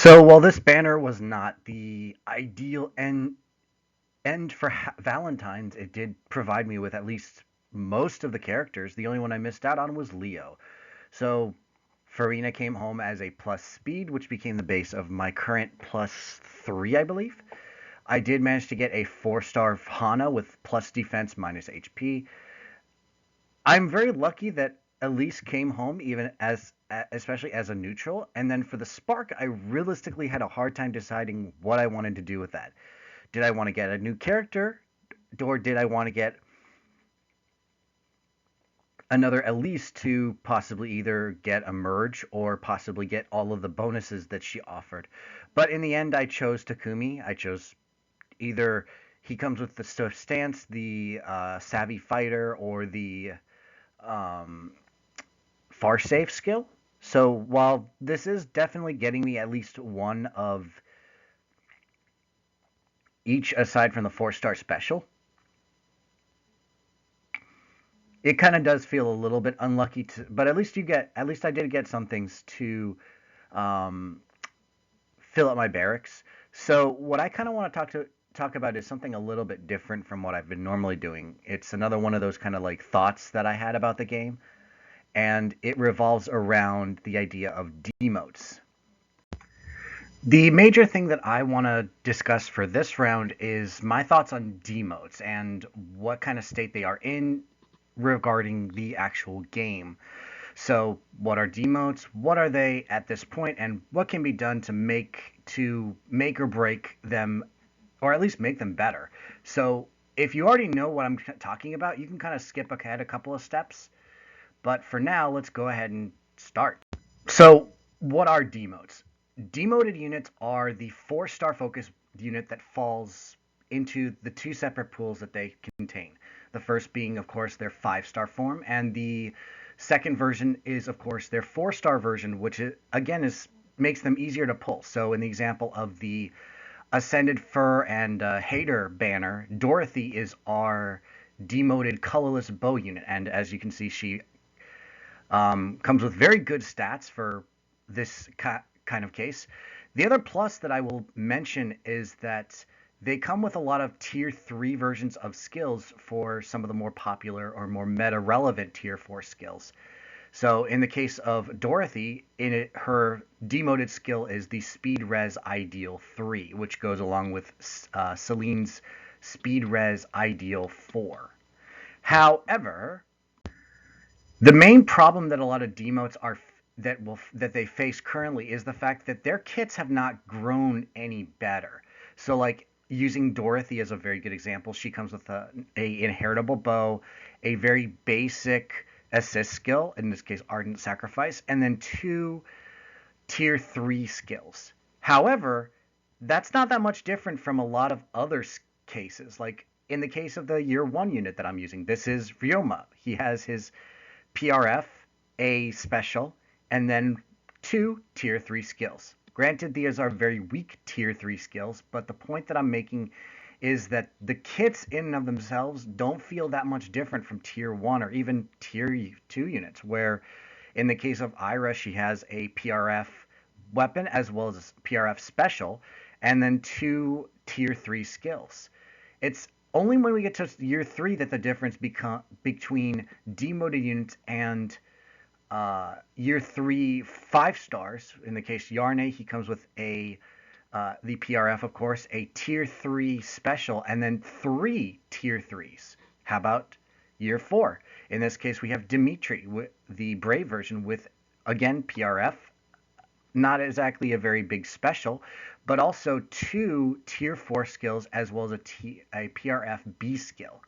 So while this banner was not the ideal end for Valentine's, it did provide me with at least most of the characters. The only one I missed out on was Leo. So Farina came home as a plus speed, which became the base of my current plus 3, I believe. I did manage to get a 4-star Hana with plus defense minus HP. I'm very lucky that Elise came home even as especially as a neutral, and then for the spark, I realistically had a hard time deciding what I wanted to do with that. Did I want to get a new character, or did I want to get another Elise to possibly either get a merge or possibly get all of the bonuses that she offered? But in the end, I chose Takumi. I chose either he comes with the stance, the savvy fighter, or the um, far safe skill. So while this is definitely getting me at least one of each aside from the 4-star special, it kind of does feel a little bit unlucky to, but at least I did get some things to um, fill up my barracks. So what I kind of want to talk about is something a little bit different from what I've been normally doing. It's another one of those kind of like thoughts that I had about the game, and it revolves around the idea of demotes. The major thing that I want to discuss for this round is my thoughts on demotes and what kind of state they are in regarding the actual game. So, what are demotes? What are they at this point, and what can be done to make or break them, or at least make them better? So, if you already know what I'm talking about, you can kind of skip ahead a couple of steps. But for now, let's go ahead and start. So, what are demotes? Demoted units are the 4-star focus unit that falls into the two separate pools that they contain. The first being, of course, their 5-star form, and the second version is, of course, their 4-star version, which again is makes them easier to pull. So, in the example of the Ascended Fur and Hater banner, Dorothy is our demoted colorless bow unit, and as you can see, she comes with very good stats for this kind of case. The other plus that I will mention is that they come with a lot of tier 3 versions of skills for some of the more popular or more meta relevant tier 4 skills. So in the case of Dorothy, her demoted skill is the Speed Res Ideal 3, which goes along with Celine's Speed Res Ideal 4. However, the main problem that a lot of demotes are that they face currently is the fact that their kits have not grown any better. So like using Dorothy as a very good example, she comes with a inheritable bow, a very basic assist skill, in this case Ardent Sacrifice, and then two tier 3 skills. However, that's not that much different from a lot of other cases. Like in the case of the year 1 unit that I'm using, this is Ryoma. He has his PRF, a special, and then two tier 3 skills. Granted, these are very weak tier 3 skills, but the point that I'm making is that the kits in and of themselves don't feel that much different from tier 1 or even tier 2 units, where in the case of Ira, she has a PRF weapon as well as a PRF special, and then two tier 3 skills. It's only when we get to year 3 that the difference between demoted units and year 3 5-stars. In the case of Yarne, he comes with the PRF, of course, a tier 3 special, and then 3 tier 3s. How about year 4? In this case, we have Dimitri, the Brave version, with, again, PRF, not exactly a very big special, but also two tier 4 skills as well as a PRF B skill.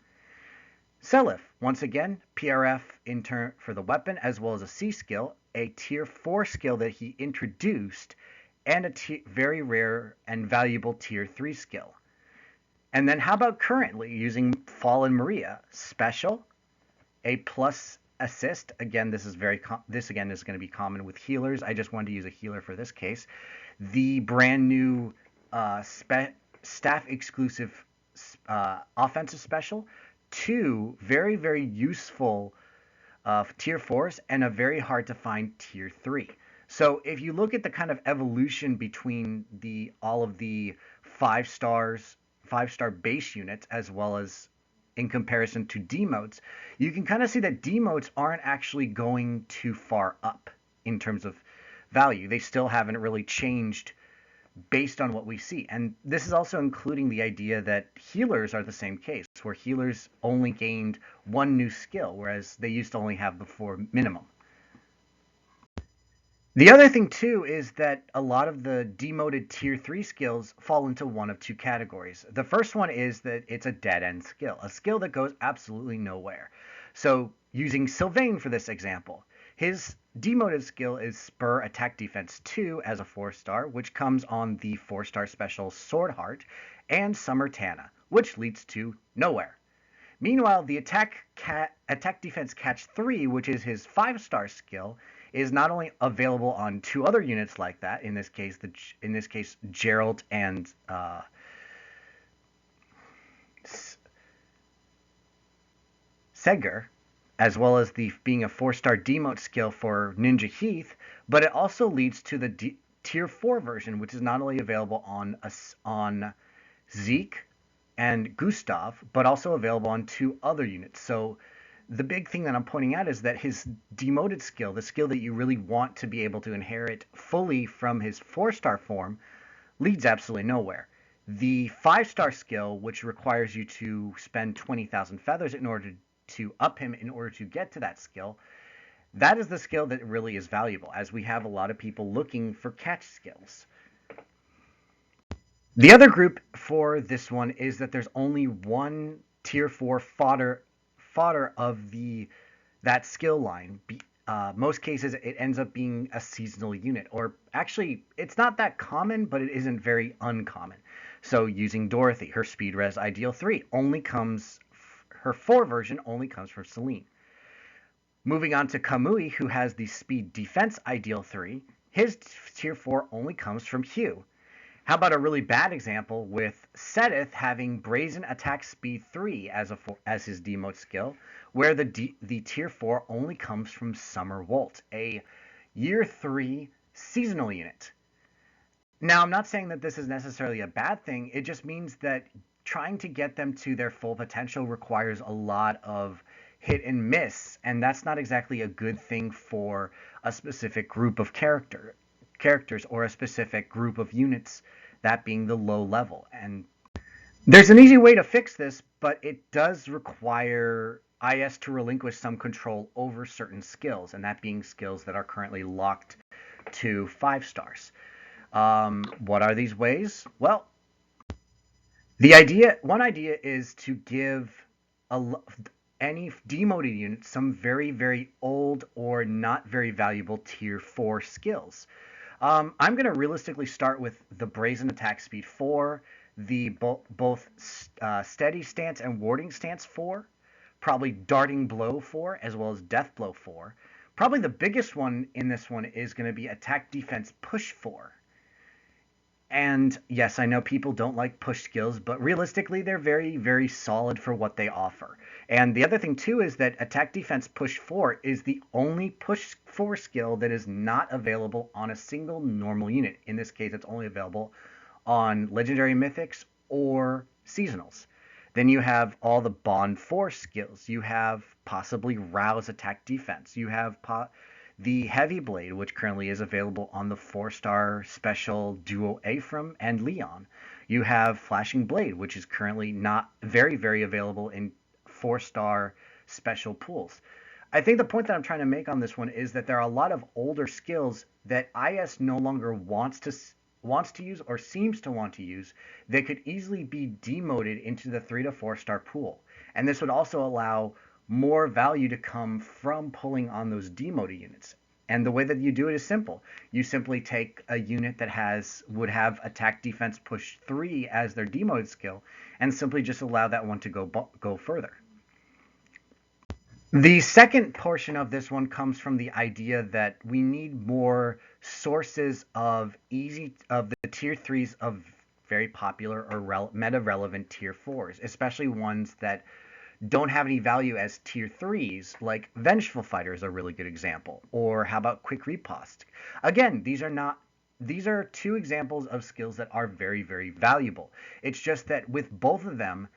Selif, once again, PRF in turn for the weapon as well as a C skill, a tier 4 skill that he introduced, and a very rare and valuable tier 3 skill. And then how about currently using Fallen Maria? Special, a plus assist. Again, this again is going to be common with healers. I just wanted to use a healer for this case. The brand new staff exclusive offensive special. Two very useful tier 4s and a very hard to find tier 3. So if you look at the kind of evolution between the all of the five stars, 5-star base units, as well as in comparison to demotes, you can kind of see that demotes aren't actually going too far up in terms of value. They still haven't really changed based on what we see. And this is also including the idea that healers are the same case, where healers only gained one new skill, whereas they used to only have the four minimum. The other thing too is that a lot of the demoted tier 3 skills fall into one of two categories. The first one is that it's a dead end skill, a skill that goes absolutely nowhere. So using Sylvain for this example, his demoted skill is Spur Attack Defense 2 as a 4-star, which comes on the 4-star special Sword Heart and Summer Tana, which leads to nowhere. Meanwhile, the attack defense catch 3, which is his 5-star skill, is not only available on two other units like that. In this case, Gerald and Seger, as well as the being a 4-star demote skill for Ninja Heath, but it also leads to the tier 4 version, which is not only available on Zeke and Gustav, but also available on two other units. So the big thing that I'm pointing out is that his demoted skill, the skill that you really want to be able to inherit fully from his 4-star form, leads absolutely nowhere. The 5-star skill, which requires you to spend 20,000 feathers in order to up him in order to get to that skill, that is the skill that really is valuable, as we have a lot of people looking for catch skills. The other group for this one is that there's only one tier 4 fodder of that skill line. Most cases, it ends up being a seasonal unit, or actually, it's not that common, but it isn't very uncommon. So using Dorothy, her Speed Res Ideal 3 her 4 version only comes from Celine. Moving on to Kamui, who has the Speed Defense Ideal 3, his tier 4 only comes from Hugh. How about a really bad example with Sedith having Brazen Attack Speed 3 as his demote skill, where the tier 4 only comes from Summer Wolt, a year 3 seasonal unit. Now, I'm not saying that this is necessarily a bad thing. It just means that trying to get them to their full potential requires a lot of hit and miss, and that's not exactly a good thing for a specific group of characters or a specific group of units, that being the low level. And there's an easy way to fix this, but it does require IS to relinquish some control over certain skills, and that being skills that are currently locked to 5 stars. What are these ways? Well, one idea is to give any demoted unit some very, very old or not very valuable tier 4 skills. I'm going to realistically start with the Brazen Attack Speed 4, the both Steady Stance and Warding Stance 4, probably Darting Blow 4, as well as Death Blow 4. Probably the biggest one in this one is going to be Attack Defense Push 4. And yes, I know people don't like push skills, but realistically, they're very, very solid for what they offer. And the other thing, too, is that Attack Defense Push 4 is the only Push 4 skill that is not available on a single normal unit. In this case, it's only available on Legendary Mythics or Seasonals. Then you have all the Bond 4 skills. You have possibly Rouse Attack Defense. You have the Heavy Blade, which currently is available on the 4-star special duo Ephraim and Leon. You have Flashing Blade, which is currently not very, very available in 4-star special pools. I think the point that I'm trying to make on this one is that there are a lot of older skills that IS no longer wants to use or seems to want to use that could easily be demoted into the 3 to 4-star pool. And this would also allow more value to come from pulling on those demoted units. And the way that you do it is simple. You simply take a unit that would have Attack Defense Push 3 as their demoted skill and simply just allow that one to go further. The second portion of this one comes from the idea that we need more sources of the tier 3s of very popular or meta relevant tier 4s, especially ones that don't have any value as tier threes, like Vengeful Fighter is a really good example. Or how about Quick Riposte? Again, these are two examples of skills that are very, very valuable. It's just that with both of them,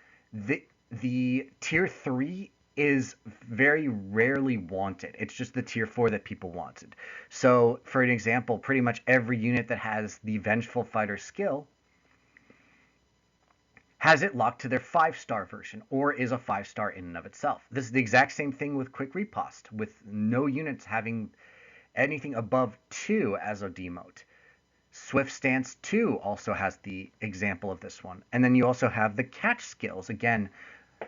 the tier three is very rarely wanted. It's just the tier four that people wanted. So, for an example, pretty much every unit that has the Vengeful Fighter skill has it locked to their 5-star version or is a 5-star in and of itself. This is the exact same thing with Quick Riposte, with no units having anything above 2 as a demote. Swift Stance 2 also has the example of this one. And then you also have the catch skills. Again,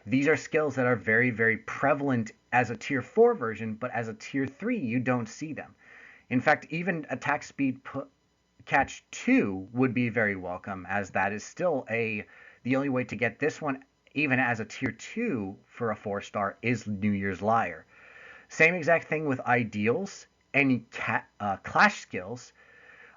these are skills that are very, very prevalent as a tier 4 version, but as a tier 3, you don't see them. In fact, even attack speed catch 2 would be very welcome, as that is still the only way to get this one, even as a tier 2 for a 4-star, is New Year's Liar. Same exact thing with ideals and clash skills.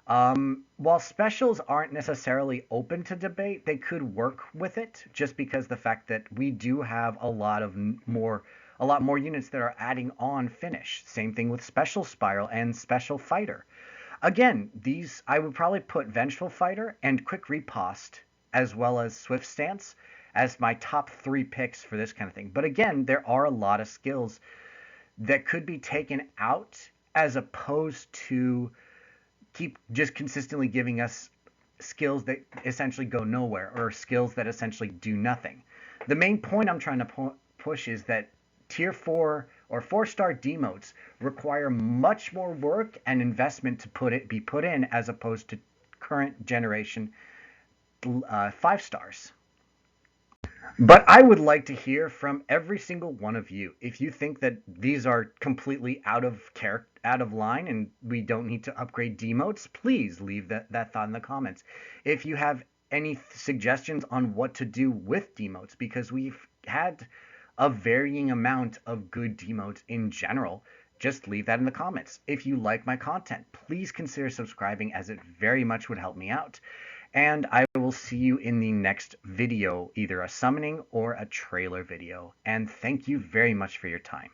While specials aren't necessarily open to debate, they could work with it, just because the fact that we do have a lot more units that are adding on finish. Same thing with Special Spiral and Special Fighter. Again, these I would probably put Vengeful Fighter and Quick Riposte as well as Swift Stance as my top 3 picks for this kind of thing. But again, there are a lot of skills that could be taken out as opposed to keep just consistently giving us skills that essentially go nowhere or skills that essentially do nothing. The main point I'm trying to push is that tier 4 or 4-star demotes require much more work and investment to be put in as opposed to current generation 5 stars. But I would like to hear from every single one of you. If you think that these are completely out of line, and we don't need to upgrade demotes, please leave that thought in the comments. If you have any suggestions on what to do with demotes, because we've had a varying amount of good demotes in general, just leave that in the comments. If you like my content, please consider subscribing, as it very much would help me out. And I will see you in the next video, either a summoning or a trailer video. And thank you very much for your time.